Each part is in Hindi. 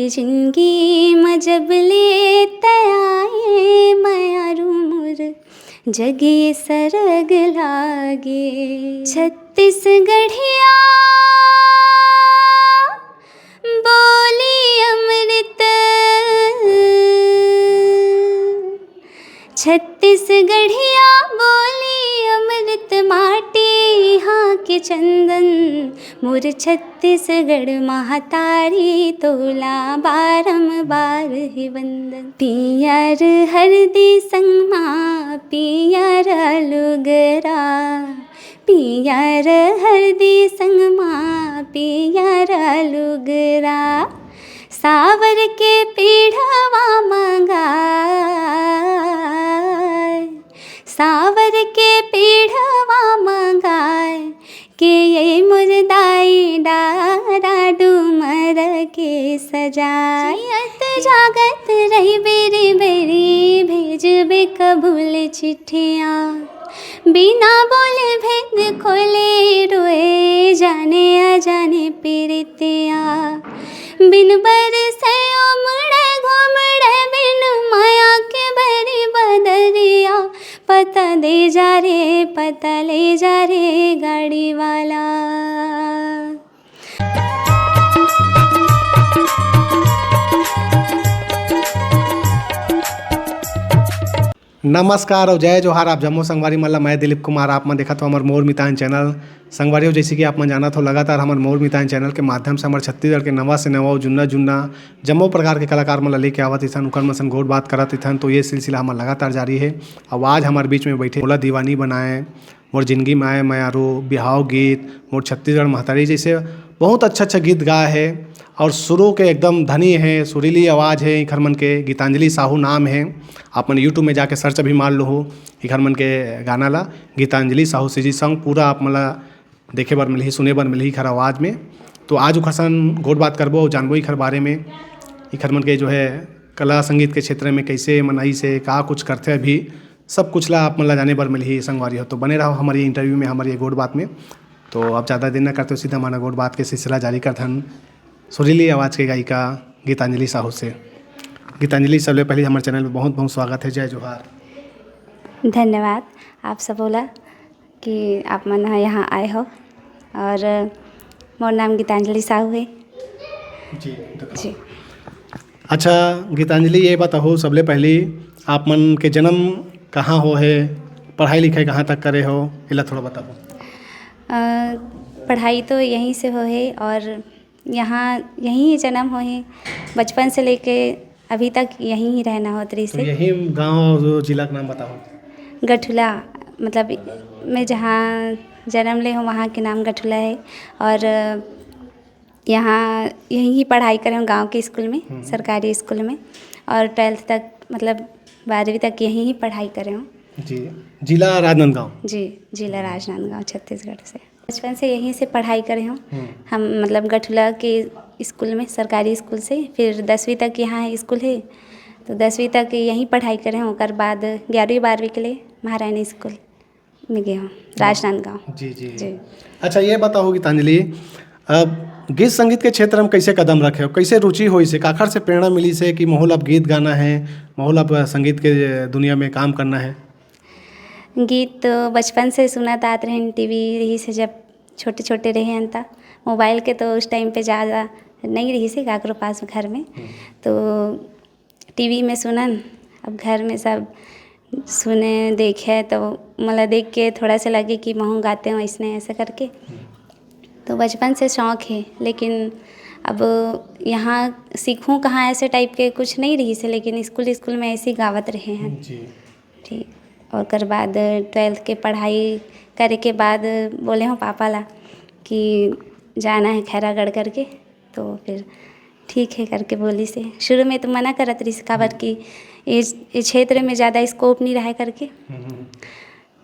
जिंदगी में जब ले तयाए मयारू मोर जगे सरग लागे। छत्तीसगढ़िया बोली अमृत, छत्तीसगढ़िया बोली अमृत माटी यहाँ के चंदन। मोर छत्तीसगढ़ महतारी तोला बारंबार ही वंदन। पियर हरदी संग माँ पियर लुगरा, पियर हरदी संग माँ पियर लुगरा। सावर के पीढ़वा मंगाए, सावर के पीढ़वा मंगाए के ये मुर्दाई डारा डूमर के सजायत। जागत रही बेरी बेरी भेजबे कबूल चिट्ठियाँ, बिना बोले भेद खोले रोए जाने अजाने पीरितिया। बिन बरसे उमड़े घुमड़े बिन माया के बरी बदरिया। पता दे जा रे पता ले जा रे गाड़ी वाला। नमस्कार और जय जोहार। आप जम्मू संगवारी मतलब मैं दिलीप कुमार। आप मन देखा तो हमारे मोर मितान चैनल संगवारी हो। जैसे कि आप मन जाना तो लगातार हमारे मोर मितान चैनल के माध्यम से हमारे छत्तीसगढ़ के नवा से नवा जुन्ना जम्मो प्रकार के कलाकार मन लेके आवत इथन, उकर मन संग गोट बात करत इथन। तो ये सिलसिला हमारा लगातार जारी है। अब आज हमारे बीच में बैठे बोला दीवानी बनाए, मोर जिंदगी में आए मयारू, बिहाव गीत, मोर छत्तीसगढ़ महतारी जैसे बहुत अच्छा गीत गाए है। और शुरू के एकदम धनी है, सुरीली आवाज़ है इखर मन के। गीतांजलि साहू नाम है। आप मन यूट्यूब में जाके सर्च भी मार लो हो इखर मन के गाना ला, गीतांजलि साहू जी संग पूरा आप मला देखे बर मिलही, सुने बर मिलही इखर आवाज़ में। तो आज उखर सन गोट बात करबो और जानबो इखर बारे में। इखर मन के जो है कला संगीत के क्षेत्र में कैसे मनाई से का कुछ करते अभी सब कुछ ला आप मन ला जाने बर मिलही संगवारी हो। तो बने रहो हमारी इंटरव्यू में, हमारी गोट बात में। तो अब ज़्यादा देर न करते हो, सीधा हमारा गोट बात के सिलसिला जारी करथन सुरीली आवाज़ के गायिका गीतांजलि साहू से। गीतांजलि सबसे पहले हमारे चैनल में बहुत बहुत स्वागत है। जय जोहार। धन्यवाद। आप सब बोला कि आप मन यहाँ आए हो और मोर नाम गीतांजलि साहू है जी। अच्छा गीतांजलि, ये बताओ सबले पहले आप मन के जन्म कहाँ हो है, पढ़ाई लिखाई कहाँ तक करे हो, इला थोड़ा बताओ। पढ़ाई तो यहीं से हो है और यहाँ यहीं जन्म हो है। बचपन से लेके अभी तक यहीं ही रहना हो तरी से। तो यही गांव जिला का नाम बताओ। गठुला, मतलब मैं जहाँ जन्म ले हूँ वहाँ के नाम गठुला है। और यहाँ यहीं ही पढ़ाई करे हूँ गांव के स्कूल में, सरकारी स्कूल में। और 12th तक मतलब 12वीं तक यहीं ही पढ़ाई करे हूँ जी। जिला राजनांदगांव जी, जिला राजनांदगांव छत्तीसगढ़ से। बचपन से यहीं से पढ़ाई करे हूँ हम, मतलब गठुला के स्कूल में, सरकारी स्कूल से। फिर 10वीं तक यहाँ स्कूल है तो 10वीं तक यहीं पढ़ाई करे हूँ। उसके बाद 11वीं 12वीं के लिए महारानी स्कूल में गए हूँ राजनांदगांव जी। अच्छा ये बताओ गीतांजलि, अब गीत संगीत के क्षेत्र में कैसे कदम रखे हो, कैसे रुचि हुई से, काखर से प्रेरणा मिली से कि माहौल अब गीत गाना है, माहौल अब संगीत के दुनिया में काम करना है? गीत तो बचपन से सुनत आत रहे टीवी रही से, जब छोटे छोटे रहे हैं ता मोबाइल के तो उस टाइम पे ज़्यादा नहीं रही से काकरो पास घर में। तो टीवी में सुनन, अब घर में सब सुने देखे तो मतलब देख के थोड़ा सा लगे कि महू गाते हैं इसने ऐसे करके। तो बचपन से शौक़ है, लेकिन अब यहाँ सीखूं कहाँ ऐसे टाइप के कुछ नहीं रही से, लेकिन स्कूल में ऐसे ही गावत रहे हैं ठीक। और कर बाद 12th के पढ़ाई करे के बाद बोले हूँ पापा ला कि जाना है खैरागढ़ करके। तो फिर ठीक है करके बोली से। शुरू में तो मना करत रही काबर कि इस क्षेत्र में ज़्यादा स्कोप नहीं रहा करके,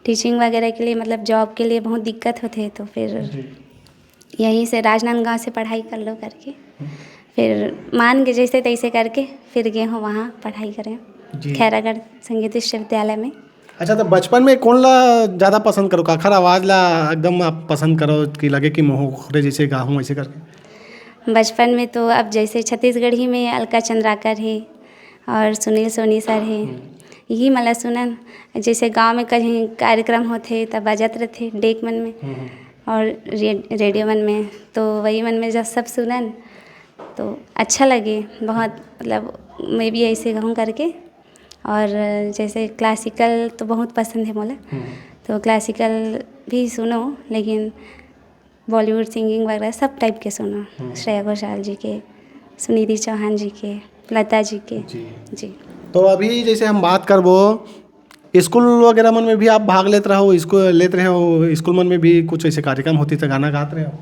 टीचिंग वगैरह के लिए, मतलब जॉब के लिए बहुत दिक्कत होते। तो फिर यहीं से राजनांदगांव से पढ़ाई कर लो करके, फिर मान के जैसे तैसे करके फिर गए हो वहाँ पढ़ाई करें खैरागढ़ संगीत विश्वविद्यालय में। अच्छा, तो बचपन में कौन ला ज़्यादा पसंद करो, काखर आवाज़ ला एकदम आप पसंद करो कि लगे कि मोहरे जैसे गाहूँ ऐसे करके? बचपन में तो अब जैसे छत्तीसगढ़ ही में अलका चंद्राकर है और सुनील सोनी सर है, यही मतलब सुनन। जैसे गांव में कहीं कार्यक्रम होते तब बजत रहते डेक मन में और रेडियो मन में, तो वही मन में जब सब सुनन तो अच्छा लगे बहुत, मतलब मैं भी ऐसे गाऊँ करके। और जैसे क्लासिकल तो बहुत पसंद है मोला, तो क्लासिकल भी सुनो, लेकिन बॉलीवुड सिंगिंग वगैरह सब टाइप के सुनो, श्रेया घोषाल जी के, सुनिधि चौहान जी के, लता जी के। जी। तो अभी जैसे हम बात करबो स्कूल वगैरह मन में भी आप भाग लेते रहो, लेते रहे हो, स्कूल मन में भी कुछ ऐसे कार्यक्रम होती तो गाना गाते रहे हो?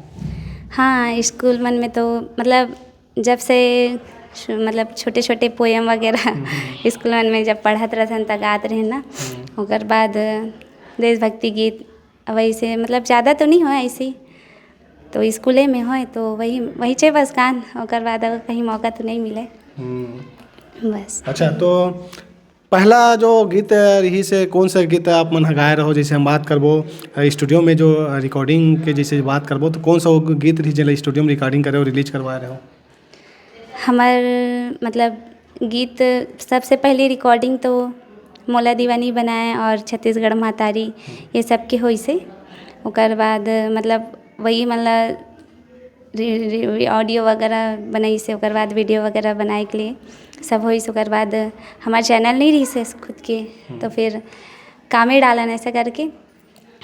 हाँ, स्कूल मन में तो मतलब जब से मतलब छोटे छोटे पोएम वगैरह स्कूल मन में जब पढ़त रहन तब गात रहे ना। ओकर बाद देशभक्ति गीत वैसे मतलब ज़्यादा तो नहीं हो ऐसे, तो स्कूले में हो तो वही चे बस गान। ओकर बाद अगर कहीं मौका तो नहीं मिले बस। अच्छा, तो पहला जो गीत रही से कौन सा गीत आप मन गाए रहो? जैसे हम बात करबो स्टूडियो में जो रिकॉर्डिंग के जैसे बात करबो तो कौन सा वो गीत रही जो स्टूडियो में रिकॉर्डिंग करे हो, रिलीज करवा रहे हो? हमार मतलब गीत सबसे पहले रिकॉर्डिंग तो मोला दीवानी बनाए और छत्तीसगढ़ महतारी ये सब के होई से। ओकर बाद मतलब वही मतलब ऑडियो वगैरह बनाई से, ओकर बाद वीडियो वगैरह बनाए के लिए सब होई से। ओकर बाद हमारे चैनल नहीं रही से खुद के, तो फिर कामे डालन ऐसा करके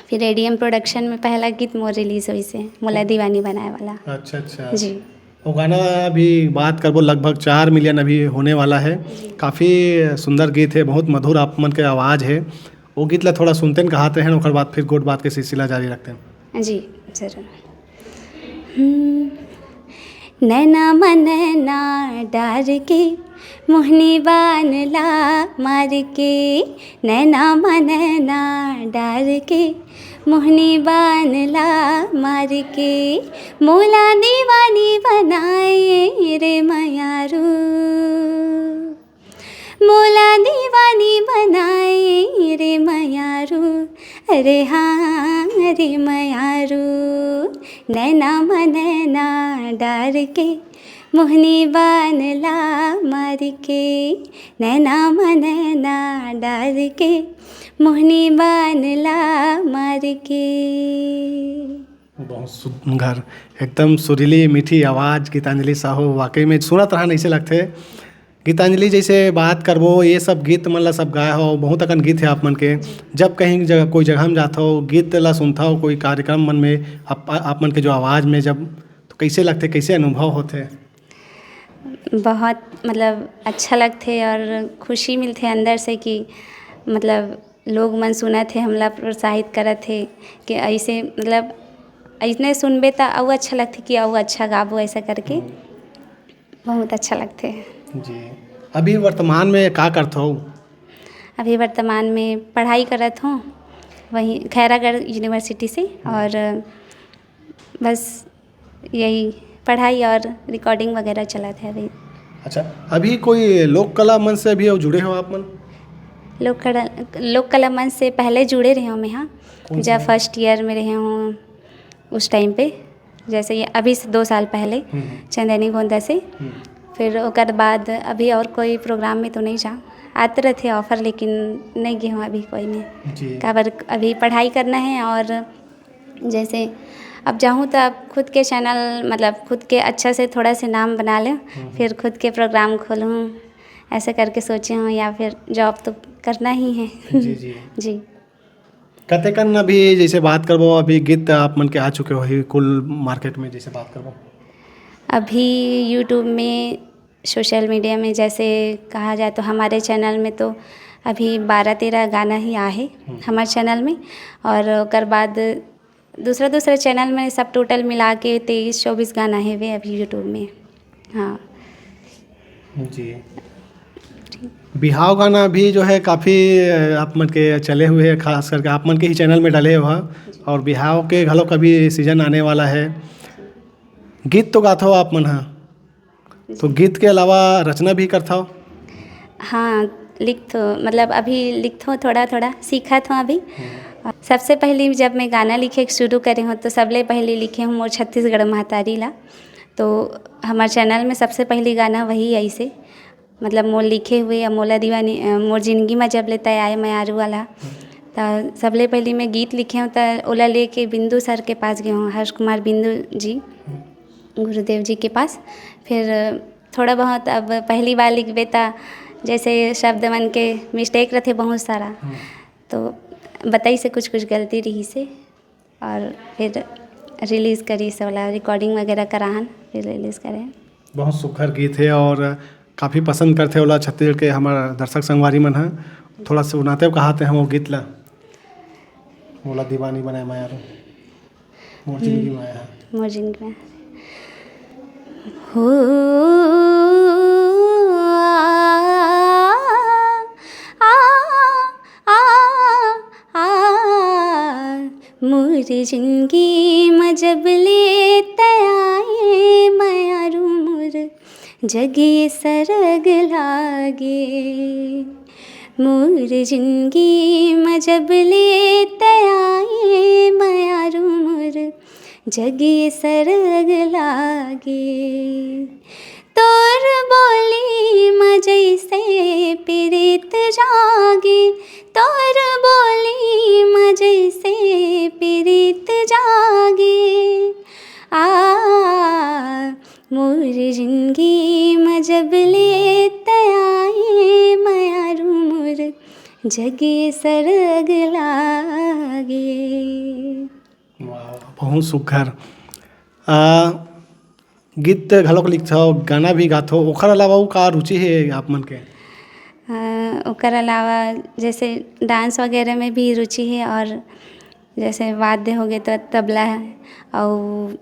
फिर एडीएम प्रोडक्शन में पहला गीत मोर रिलीज़ हुई से, मोला दीवानी बनाए वाला। अच्छा जी। वो गाना अभी बात करबो लगभग 4 मिलियन अभी होने वाला है। काफ़ी सुंदर गीत है, बहुत मधुर आप मन के आवाज़ है। वो गीत ला थोड़ा सुनते हैं कहाते हैं, ओकर बाद फिर गोट बात के सिलसिला जारी रखते हैं। जी जरूर। नैना मनैना डार के मोहनी बान ला मार के, नैना मनैना डार के मोहनी बान ला मार के, मोला दीवानी बनाए रे मयारू, मोला दीवानी बनाए रे मयारू, अरे हाँ रे मयारू, नैना मनैना डार के मोहनी बान ला मार के, नैना मनैना डार के मोहनी बान ला मार के। बहुत सुंदर, एकदम सुरीली मीठी आवाज़ गीतांजलि साहू, वाकई में सुनत रहन ऐसे लगथे। गीतांजलि जैसे बात करबो ये सब गीत मन ला सब गाए हो, बहुत अकन गीत है आप मन के। जब कहीं कोई जगह में जाता हो गीत ला सुनता हो, कोई कार्यक्रम मन में आप मन के जो आवाज़ में जब तो कैसे लगते, कैसे अनुभव होते? बहुत मतलब अच्छा लगते और खुशी मिलते अंदर से कि मतलब लोग मन सुनत थे, हमला प्रोत्साहित करत थे कि ऐसे मतलब ऐसने सुनबे तो और अच्छा लगते कि और अच्छा गाबो ऐसा करके, बहुत अच्छा लगते हैं। जी। अभी वर्तमान में क्या करते हो? अभी वर्तमान में पढ़ाई करत हूँ वहीं खैरागढ़ यूनिवर्सिटी से, और बस यही पढ़ाई और रिकॉर्डिंग वगैरह चला था अभी। अच्छा, अभी कोई लोक कला मंच से अभी जुड़े हो आप मन? लोक कला मंच से पहले जुड़े रहे हूँ मैं, हाँ जब फर्स्ट ईयर में रहे हूँ उस टाइम पे, जैसे ये अभी से 2 साल पहले चंदनी गोंदा से। फिर ओकर बाद अभी और कोई प्रोग्राम में तो नहीं जा, आते रहते ऑफ़र, लेकिन नहीं गए हूँ अभी कोई में, काबर अभी पढ़ाई करना है। और जैसे अब जाऊँ तो अब खुद के चैनल मतलब खुद के अच्छा से थोड़ा से नाम बना लें, फिर खुद के प्रोग्राम खोलूँ ऐसे करके सोचे हूँ, या फिर जॉब तो करना ही है। जी जी। कते कन अभी जैसे बात करबो अभी गीत आप मन के आ चुके हो ही कुल मार्केट में जैसे बात करबो? अभी यूट्यूब में सोशल मीडिया में जैसे कहा जाए तो हमारे चैनल में तो अभी 12-13 गाना ही आहे हमारे चैनल में, और ओकर बाद दूसरा चैनल में सब टोटल मिला के 23-24 गाना है वे अभी यूट्यूब में। हाँ जी। बिहाव गाना भी जो है काफ़ी आप मन के चले हुए हैं, खास करके आप मन के ही चैनल में डाले हुआ, और बिहाव के घलों का भी सीजन आने वाला है। गीत तो गाता हो आप मन? हाँ, तो गीत के अलावा रचना भी करता हो? हाँ लिखत हो, मतलब अभी लिखत हो, थोड़ा सीखत हूँ अभी। सबसे पहले जब मैं गाना लिखे शुरू करे हूँ तो सबले पहले लिखे हूँ मोर छत्तीसगढ़ महतारी ला, तो हमारे चैनल में सबसे पहली गाना वही ऐसे मतलब मोर लिखे हुए या मोला दीवानी मोर जिंदगी में जब लेता आए मैं आरू वाला। तो सबले पहले मैं गीत लिखे हूँ तो ओला लेके बिंदु सर के पास गए हूँ, हर्ष कुमार बिंदु जी गुरुदेव जी के पास। फिर थोड़ा बहुत अब पहली बार लिखबे ता जैसे शब्द मन के मिस्टेक रहते बहुत सारा, तो बताई से कुछ कुछ गलती रही से और फिर रिलीज़ करी से वाला रिकॉर्डिंग वगैरह कराहन फिर रिलीज़ करें। बहुत सुखर गीत है और काफ़ी पसंद करते होला छत्तीसगढ़ के हमारा दर्शक संगवारी मन है। थोड़ा सुनाते हो कहाते हम वो गीत ला मोला दीवानी बनाए मैं यार मोर जिंदगी में आया मोर जिंदगी में हो मोर जिंदगी में जब लेते आए मायारू मोर जगे सरग लागे। मोर जिंदगी में जब लेते आए मायारू मोर जगे सरग लागे। तोर बोली में जैसे प्रीत जागे, तोर बोली में जैसे प्रीत जागे। मोर जिंदगी में जब लेते आए मायारू मोर जगे सरग लागे। बहुत सुखर गीत घलोक लिखथो गाना भी गाथो, ओखर अलावा का रुचि है आप मन के? ओकर अलावा जैसे डांस वगैरह में भी रुचि है और जैसे वाद्य हो गए तो तबला है और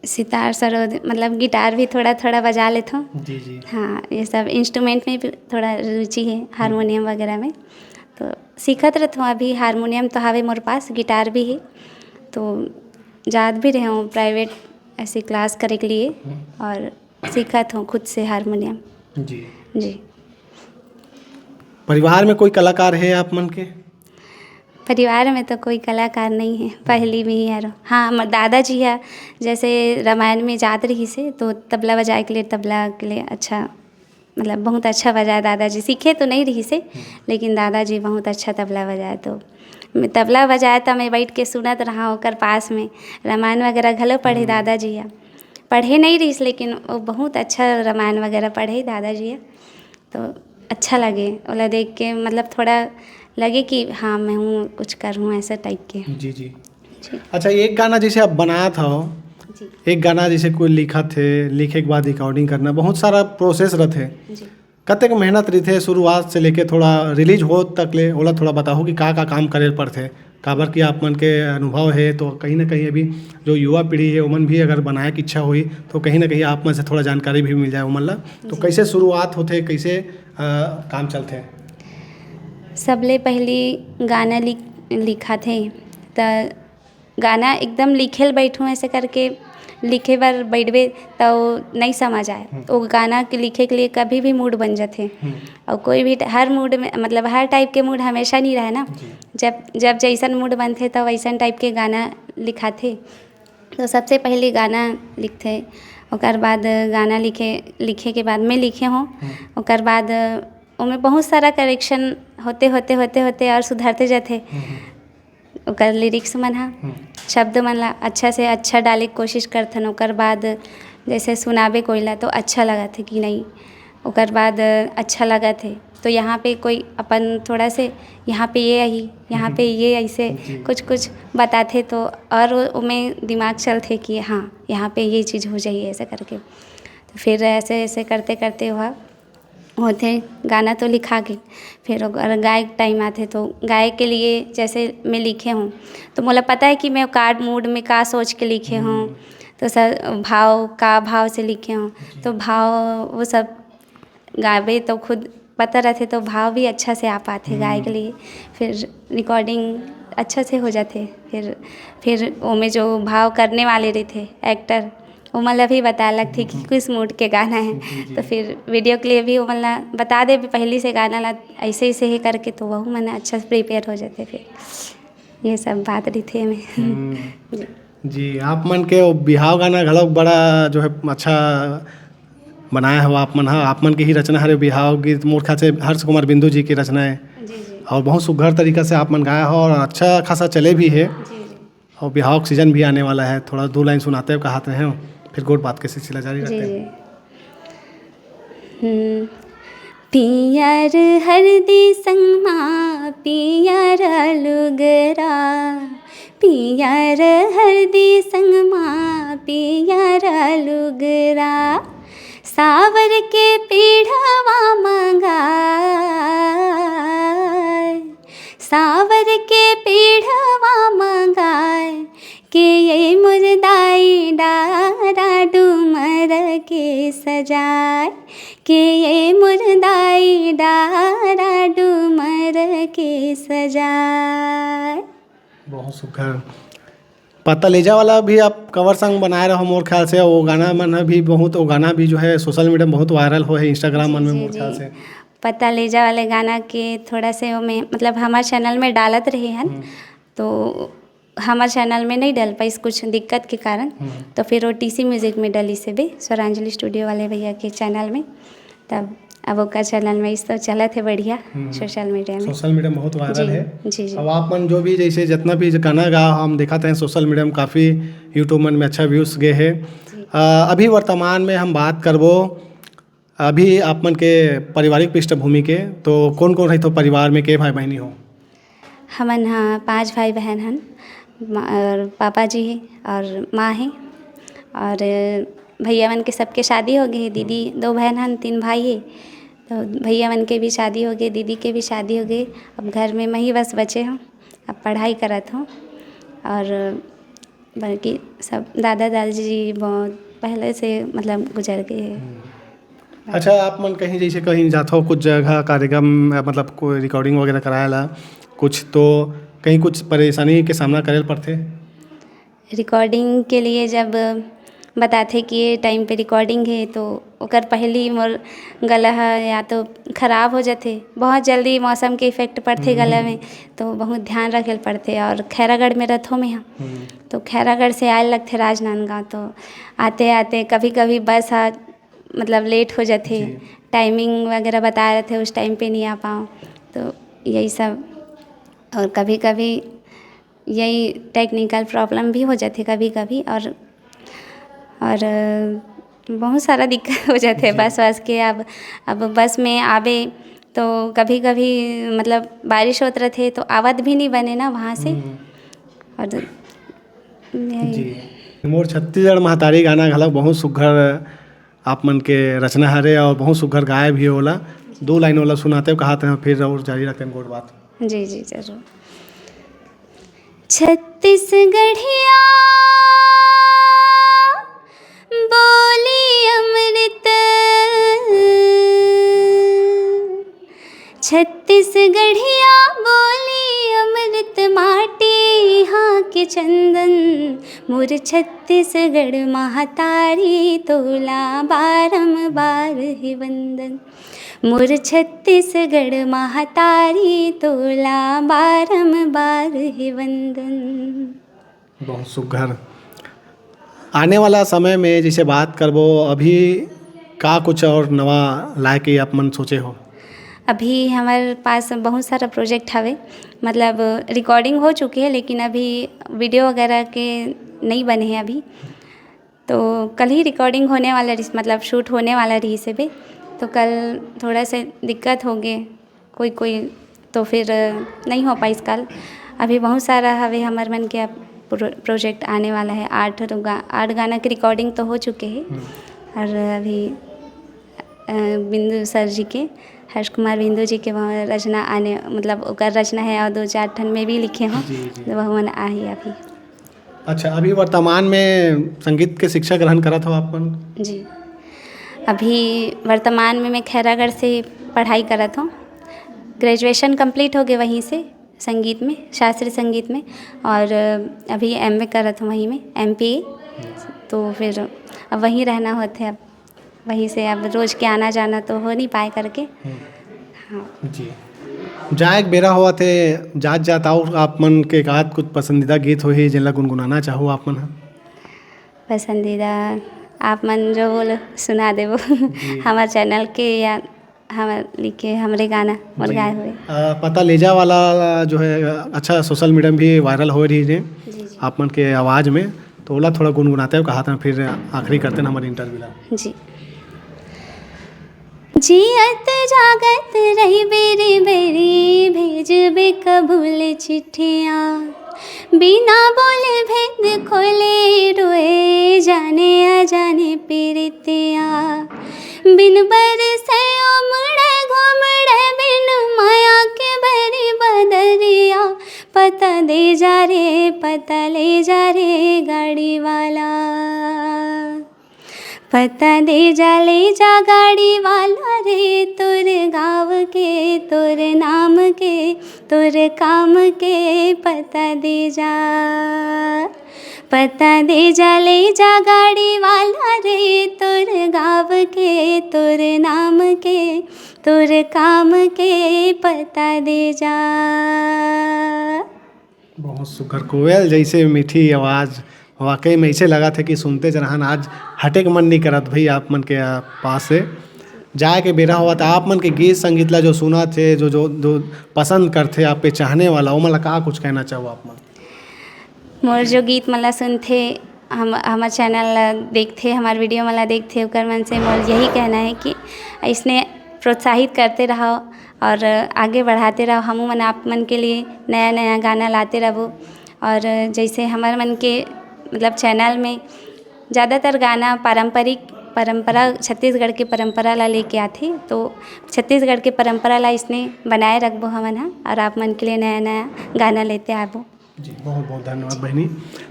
सितार सरोद मतलब गिटार भी थोड़ा थोड़ा बजा लेता हूँ। जी जी हाँ, ये सब इंस्ट्रूमेंट में भी थोड़ा रुचि है, हारमोनियम वगैरह में तो सीखत रहता हूँ। अभी हारमोनियम तो हावे मोर पास, गिटार भी है तो जात भी रहे हूँ प्राइवेट ऐसी क्लास करे के लिए और सीखत हूँ खुद से हारमोनियम। जी जी। परिवार में कोई कलाकार है आप मन के? परिवार में तो कोई कलाकार नहीं है, पहली भी है। हाँ, हमारे दादाजी है जैसे रामायण में जात रही से तो तबला बजाए के लिए, तबला के लिए अच्छा मतलब बहुत अच्छा बजाए दादाजी। सीखे तो नहीं रही से लेकिन दादाजी बहुत अच्छा तबला बजाए तो मैं तबला बजाया तो मैं बैठ के सुनत रहा होकर पास में। रामायण वगैरह घलो पढ़े दादाजी है, पढ़े नहीं रही लेकिन वो बहुत अच्छा रामायण वगैरह पढ़े दादाजी है तो अच्छा लगे ओला देख के, मतलब थोड़ा लगे कि हाँ मैं हूँ कुछ कर हूँ ऐसा टाइप के। जी जी अच्छा, एक गाना जैसे आप बनाया था जी एक गाना जैसे कोई लिखा थे, लिखे के बाद रिकॉर्डिंग करना बहुत सारा प्रोसेस रहते, जी। कतेक मेहनत रही थे शुरुआत से लेके थोड़ा रिलीज हो तक ले, ओला थोड़ा बताओ कि का काम करे पड़ते काबर की आप मन के अनुभव है तो कहीं ना कहीं अभी जो युवा पीढ़ी है उमन भी अगर बनाए की इच्छा हुई तो कहीं ना कहीं आप मन से थोड़ा जानकारी भी मिल जाए उमन ला। तो कैसे शुरुआत होते, कैसे काम चलते? सबले पहली गाना लिखा थे तो गाना एकदम लिखेल बैठूँ ऐसे करके लिखे बार बैठबे तो नहीं समझ आए। वो गाना के लिखे के लिए कभी भी मूड बन जाते और कोई भी हर मूड में मतलब हर टाइप के मूड हमेशा नहीं रहे ना। जब जैसन मूड बनते तो वैसन टाइप के गाना लिखाते। तो सबसे पहले गाना लिखते, ओकर बाद गाना लिखे के बाद में लिखे हों, ओकर बाद उनमें बहुत सारा करेक्शन होते होते होते होते और सुधरते जाते। ओकर लिरिक्स मन हा शब्द मन ला अच्छा से अच्छा डाले के कोशिश करथन। ओकर बाद जैसे सुनाबे कोइला तो अच्छा लगा थे कि नहीं, ओकर बाद अच्छा लगा थे तो यहाँ पे कोई अपन थोड़ा से यहाँ पे ये आई, यहाँ पे ये ऐसे कुछ कुछ बताते तो और उनमें दिमाग चलते कि हाँ यहाँ पे ये चीज़ हो जाइए ऐसे करके। तो फिर ऐसे ऐसे करते करते हुआ होते गाना तो लिखा के फिर अगर गाय टाइम आते तो गाय के लिए जैसे मैं लिखे हूँ तो मुझे पता है कि मैं कार्ड मूड में का सोच के लिखे हूँ तो सर भाव से लिखे हूँ तो भाव वो सब गावे तो खुद पता रहते तो भाव भी अच्छा से आ पाते गाय के लिए। फिर रिकॉर्डिंग अच्छा से हो जाते। फिर वो में जो भाव करने वाले रहते एक्टर वो मतलब भी बता लगती कि किस मूड के गाना है तो फिर वीडियो के लिए भी वो मतलब बता दे पहले से गाना ला ऐसे ऐसे ही करके तो वह मैंने अच्छा से प्रिपेयर हो जाते। फिर ये सब बात रही थी हमें। जी आप मन के वो बिहाव गाना घलोक बड़ा जो है अच्छा बनाया हो आप मन। हाँ आप मन की ही रचना हरे बिहाव गीत मोर ख्याल से हर्ष कुमार बिंदु जी की रचना है जी जी और बहुत सुघर तरीका से आप मन गाया हो और अच्छा खासा चले भी है। जी जी और बिहाव का सीजन भी आने वाला है, थोड़ा 2 लाइन सुनाते हुए कहाते हैं फिर गोट बात के सिलसिला जारी जी रखते जी हैं। पियर हरदी संगमा पियर लुगरा पियर हरदी संगमा पियर लुगरा सावर के पीढ़वा मंगाए सावर के पीढ़वा मंगाए के ये मुर्दाई डारा डूमर के सजाए के ये मुर्दाई डारा डूमर के सजाए। बहुत सुघर पतलेजा वाला भी आप कवर सॉन्ग बनाए रहो मोर ख्याल से। वो गाना मन भी बहुत, वो गाना भी जो है सोशल मीडिया में बहुत वायरल हो है, इंस्टाग्राम मन में मोर ख्याल से। पता लेजा वाले गाना के थोड़ा से वो में मतलब हमारे चैनल में डालत रहे हैं तो हमारे चैनल में नहीं डल पाई कुछ दिक्कत के कारण, तो फिर वो TC म्यूज़िक में डली से भी स्वरांजलि स्टूडियो वाले भैया के चैनल में। तब अब वो का चैनल में इस तो चला थे बढ़िया सोशल मीडिया में। सोशल मीडिया में बहुत वायरल है। जी जी अब आप मन जो भी जैसे जितना भी गाना गा हम दिखाते हैं सोशल मीडिया में काफ़ी यूट्यूब मन में अच्छा व्यूज़ गए हैं। अभी वर्तमान में हम बात करबो अभी आप मन के पारिवारिक पृष्ठभूमि के, तो कौन कौन है तो परिवार में के भाई बहनी हो? हमन हाँ 5 भाई बहन हन और पापा जी हैं और माँ हैं और भैया मन के सबके शादी हो गई। दीदी 2 बहन हन 3 भाई है, तो भैया मन के भी शादी हो गई, दीदी के भी शादी हो गई। अब घर में मैं ही बस बचे हूँ, अब पढ़ाई करत हूँ और बाकी सब दादा दादी बहुत पहले से मतलब गुजर गए हैं। अच्छा आप मन कहीं जैसे कहीं जाते हो कुछ जगह कार्यक्रम मतलब कोई रिकॉर्डिंग वगैरह कराएला कुछ, तो कहीं कुछ परेशानी के सामना करे पड़ते? रिकॉर्डिंग के लिए जब बताते कि ये टाइम पे रिकॉर्डिंग है तो ओकर पहली मोर गला है या तो ख़राब हो जाते, बहुत जल्दी मौसम के इफ़ेक्ट पड़ते गला में, तो बहुत ध्यान रखे पड़ते। और खैरागढ़ में रहते में हम, तो खैरागढ़ से आए लगते राजनांदगांव, तो आते आते कभी कभी बस मतलब लेट हो जाते, टाइमिंग वगैरह बता रहे थे उस टाइम पे नहीं आ पाऊँ, तो यही सब। और कभी कभी यही टेक्निकल प्रॉब्लम भी हो जाती कभी कभी और बहुत सारा दिक्कत हो जाते है बस के। अब बस में आवे तो कभी कभी मतलब बारिश होते रहते तो आवत भी नहीं बने ना वहाँ से। और जी मोर छत्तीसगढ़ महतारी गाना घलक बहुत सुघर आप मन के रचना हरे और बहुत सुघर गाय भी होला। 2 लाइन वाला सुनाते कहाते हैं फिर और जारी रखते हैं गोट बात। जी जी जरूर। छत्तीसगढ़िया बोली अमृत, छत्तीसगढ़िया बोली अमृत माटी यहाँ के चंदन, मोर छत्तीसगढ़ महतारी तोला बारंबार ही वंदन, मोर छत्तीसगढ़ महतारी तोला बारंबार ही वंदन। बहुत सुघर। आने वाला समय में जैसे बात करबो अभी का कुछ और नवा लाए के आप मन सोचे हो? अभी हमारे पास बहुत सारा प्रोजेक्ट हवे, मतलब रिकॉर्डिंग हो चुकी है लेकिन अभी वीडियो वगैरह के नहीं बने हैं अभी, तो कल ही रिकॉर्डिंग होने वाला रही, मतलब शूट होने वाला रही से भी, तो कल थोड़ा से दिक्कत हो गए कोई तो फिर नहीं हो पाई कल। अभी बहुत सारा हवे हमारे मन के अब प्रोजेक्ट आने वाला है। 8 गाना की रिकॉर्डिंग तो हो चुके हैं और अभी बिंदु सर जी के, हर्ष कुमार बिंदु जी के वहाँ रचना आने, मतलब ओकर रचना है और 2-4 ठन में भी लिखे हों, तो वह मन आ ही अभी। अच्छा अभी वर्तमान में संगीत के शिक्षा ग्रहण करा था आपन? जी अभी वर्तमान में मैं खैरागढ़ से पढ़ाई करत हूँ, ग्रेजुएशन कंप्लीट हो गए वहीं से संगीत में, शास्त्रीय संगीत में, और अभी MA करत हूँ वहीं में MPA, तो फिर अब वहीं रहना होता है, अब वहीं से अब रोज़ के आना जाना तो हो नहीं पाए करके। हाँ जी जाए बेरा हुआ थे जात जात और आप मन के एकाध कुछ पसंदीदा गीत होही जेला गुनगुनाना चाहो आप मन ह? पसंदीदा आप मन जो बोलो सुना देवो हमारे चैनल के या हमारे लिखे हमरे गाना और गाए हुए। पता लेजा वाला जो है अच्छा सोशल मीडिया में भी वायरल हो रही है जी जी आप मन के आवाज़ में, तो ओला थोड़ा गुनगुनाते हो कहा था, फिर आखिरी करते हैं हमारे इंटरव्यू ला। जी। जियत जागत रही बेरी बेरी भेजबे कबूल चिट्ठियाँ, बिना बोले भेद खोले रोए जाने अजाने पीरितिया, बिन बरसे उमड़े घुमड़े बिन माया के बरी बदरिया, पता दे जा रे पता ले जा रे गाड़ी वाला, पता दे जा ले जा गाड़ी वाला रे, तोर गाँव के तोर नाम के तोर काम के पता दे जा, पता दे जा ले जा गाड़ी वाला रे, तोर गाँव के तोर नाम के तोर काम के पता दे जा। बहुत सुघर कोयल जैसे मीठी आवाज़, वाकई में ऐसे लगा था कि सुनते जरहन आज हटे के मन नहीं करत भाई आप मन के पास से जाए के बेरा हुआ था। आप मन के गीत संगीत ला जो सुना थे जो जो जो पसंद करते आप पे चाहने वाला वो मतलब का कुछ कहना चाहो आप मन? मोर जो गीत मला सुनथे हमार चैनल देखते हमार वीडियो मला देखते ओकर मन से मोर यही कहना है कि इसने प्रोत्साहित करते रहो और आगे बढ़ाते रहो, हम मन आप मन के लिए नया नया गाना लाते रहो। और जैसे हमारे मन के मतलब चैनल में ज़्यादातर गाना परंपरा छत्तीसगढ़ के परंपरा ला लेके आथे, तो छत्तीसगढ़ के परंपरा ला इसने बनाए रखबो हमन हा और आप मन के लिए नया नया गाना लेते आबो। जी बहुत बहुत धन्यवाद बहनी।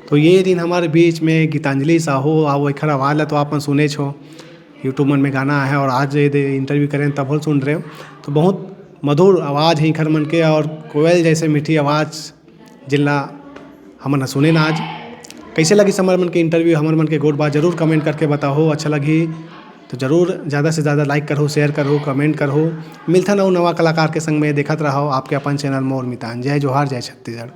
तो ये दिन हमारे बीच में गीतांजलि साहू आओ एक आवाज़ ला तो आप मन सुने छो यूट्यूब मन में गाना है और आज ये इंटरव्यू करें तब सुन रहे हो, तो बहुत मधुर आवाज़ है खर मन के और कोयल जैसे मीठी आवाज़ जिला हमन सुने ना। आज कैसे लगी हमारे मन के इंटरव्यू, हमारे मन के गोट बात जरूर कमेंट करके बताओ। अच्छा लगी तो ज़रूर ज़्यादा से ज़्यादा लाइक करो, शेयर करो, कमेंट करो। मिलता ना नवा कलाकार के संग में देखते रहो आपके अपन चैनल मोर मितान। जय जोहार, जय छत्तीसगढ़।